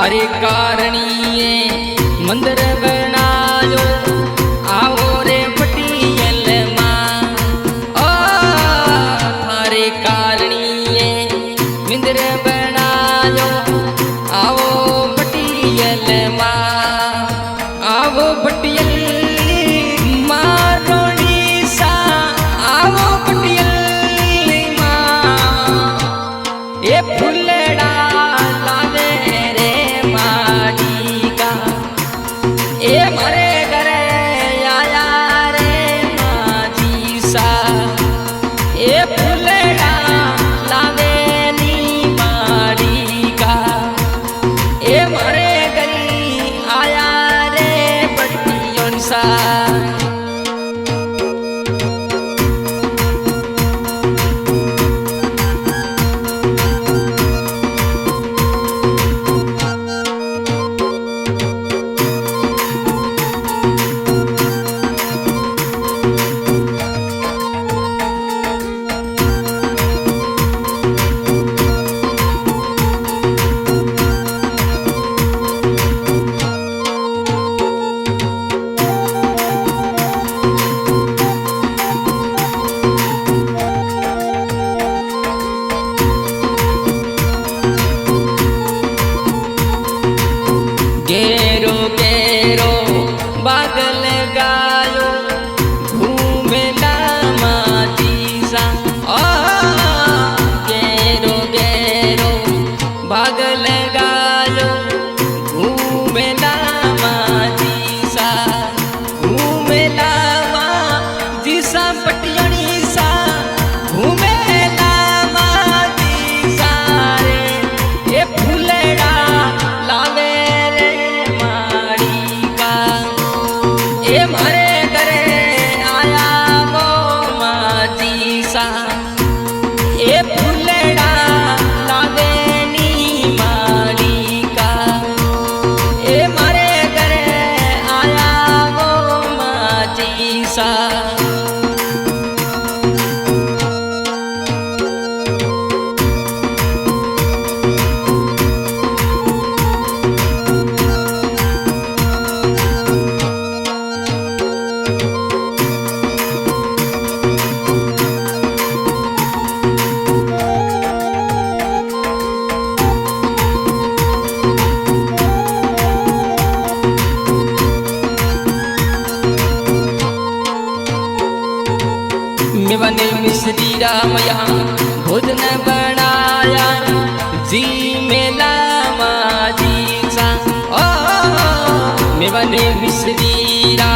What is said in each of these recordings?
थारे कारणीए मंदिर बनायो आओ रे पटियल मां। थारे कारणीए मंदिर बनायो आओ पटियल मां। आओ पटियल मारो सा आओ पटियल मां। ये फुलड़ा लावे रे माटी का ए मारे घरे आया रे माजी सा। ए फुलड़ा लावे नी माटी का ए मारे घरे आया रे पटियों सा। गेरो गेरो बादल गायो घूमे माटी सा। गेरो गेरो बादल गायो घूमे माटी सा। घूमे माटी सा पटियणी सा घूमे माटी सा रे। ये फुलड़ा लावे मारे घरे आया वो माजी सा। ए फुलड़ा लावे नी माली का ए मारे घरे आया वो माजी सा। मेवने मिश्री रामया भोजन बनाया जी मेला माजी सा। मेवने मिश्री रा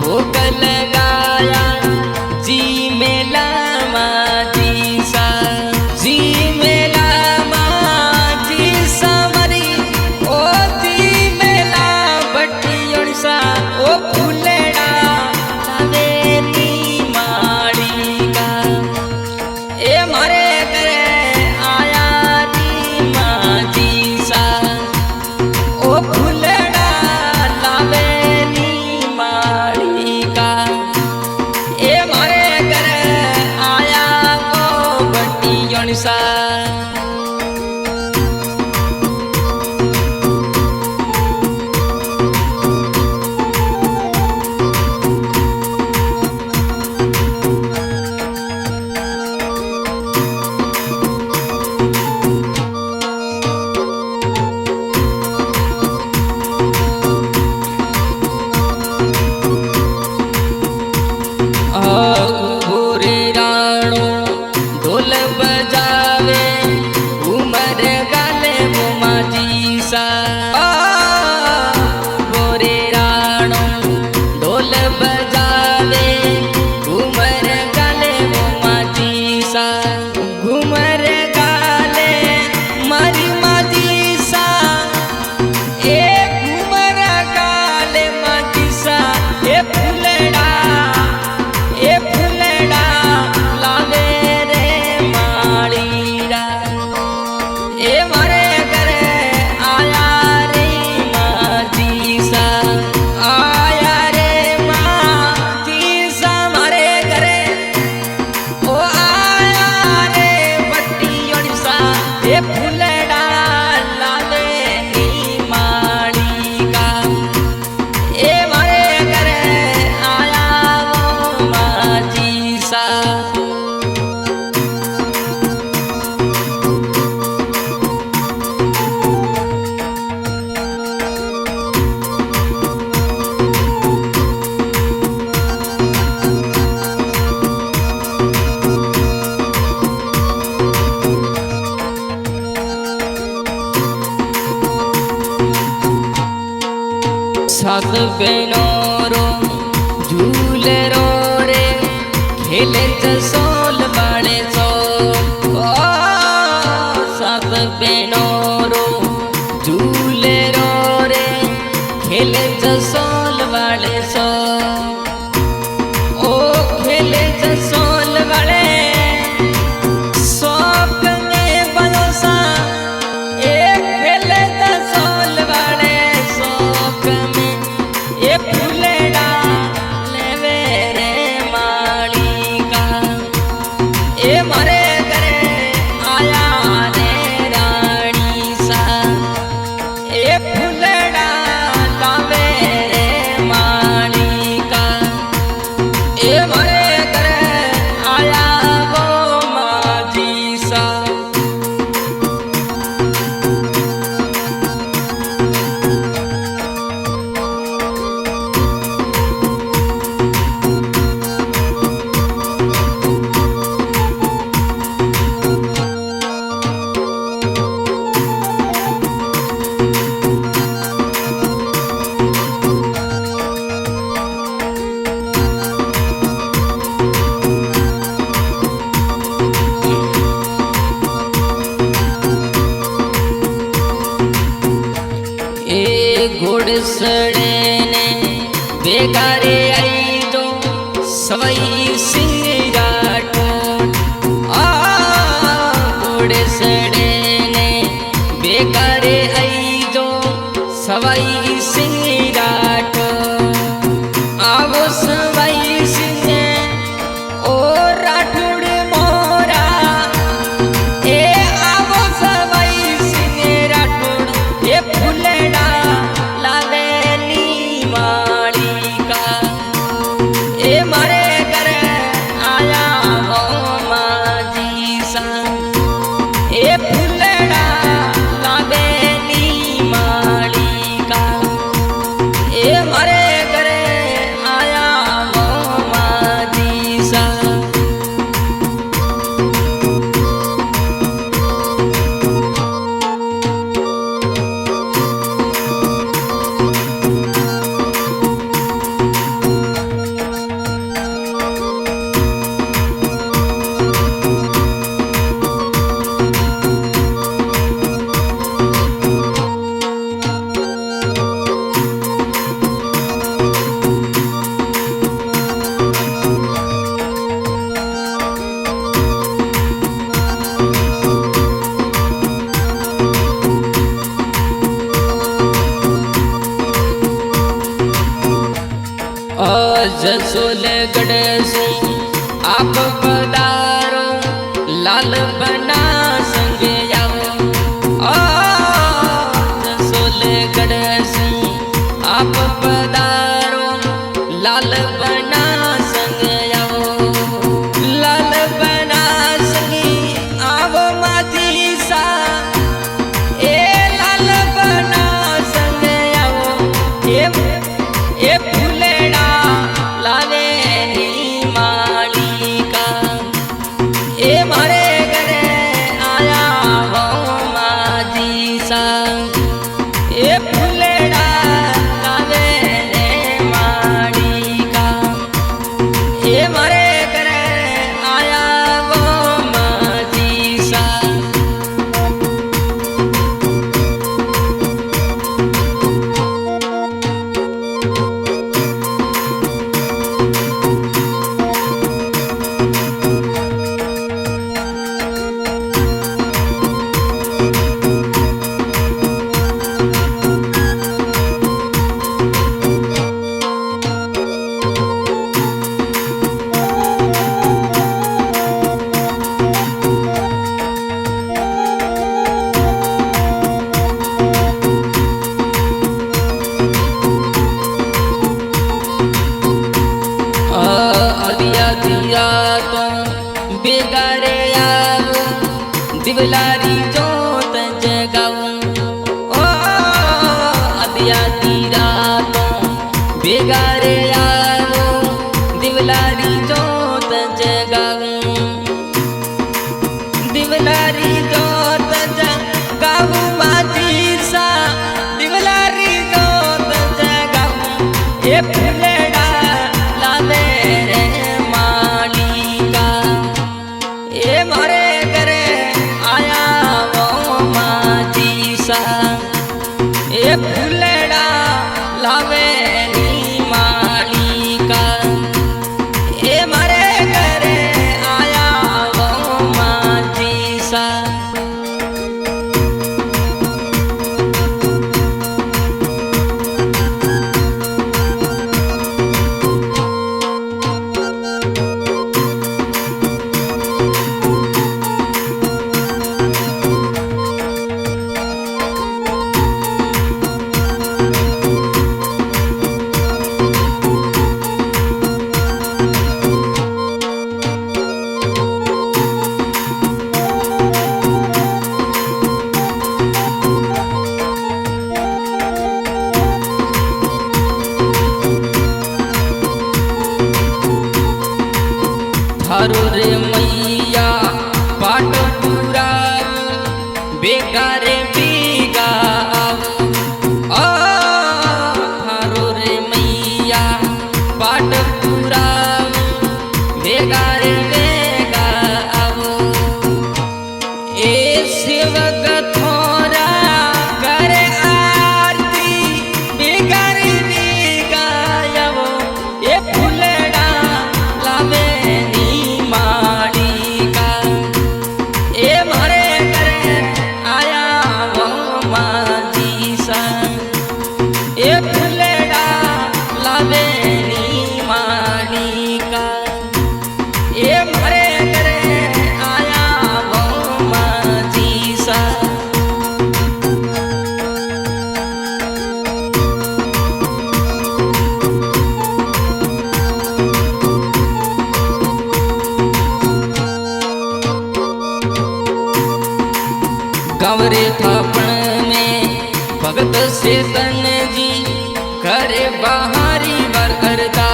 भोग लगाया जी मेला माजी सा। जी मेला माजी सा मरी ओ जी मेला बटियों सा। ओ फुलड़ा लावे नी ए मारे घरे आया नी सात बहनों रो झूले रो रे खेले जसोल बाड़े सो सात बहनों रो झूले रो रे खेले जसोल बाड़े सो ओ खेले जसोल बाड़े घोड़सड़े ने बेगारे आई तो सवई सिंह राठौड़ घोड़सड़े ने बेगारे आई तो सवई सिंह राठौड़ आवो सवई सिंह ओ राठौड़ मोरा ए आवो सवई सिंह राठौड़ ए फुलड़ा जसोल गढ़ से आप पधारो लाल बना संग आओ जसोल गढ़ से आप पधारो लाल बना संग आओ लाल बना संग आओ माती सा ए लाल बना संग आओ ए फुलेड़ा लावे नी એ ફૂલડા લાવે ની માલિકા એ મારે ઘરે આયા વો માજી સા थारो रे मैया पाट पूरा बेगारे बीगा थारो रे मैया पाट पूरा बेगारे बेगा आवो ए सेवक थोरा करे आरती बेगारे बेगा आवो ए फूलड़ा लावे गवरे थापण में भगत से तन जी करे बहारी वर अरदा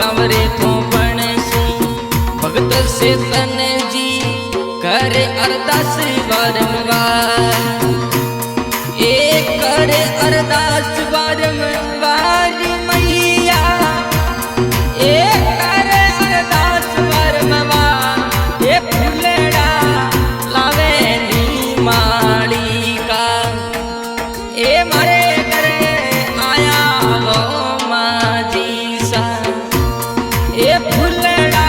गवरे थापण से भगत से तन जी करे अरदास वारंवार एक करे अरदास वारंवार मैया एक करे अरदास वारंवार ये फूलड़ा मालिका ए मारे घरे आया वो माजी सा ए फूलड़ा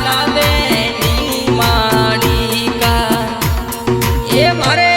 लावे नी मालिका ए मारे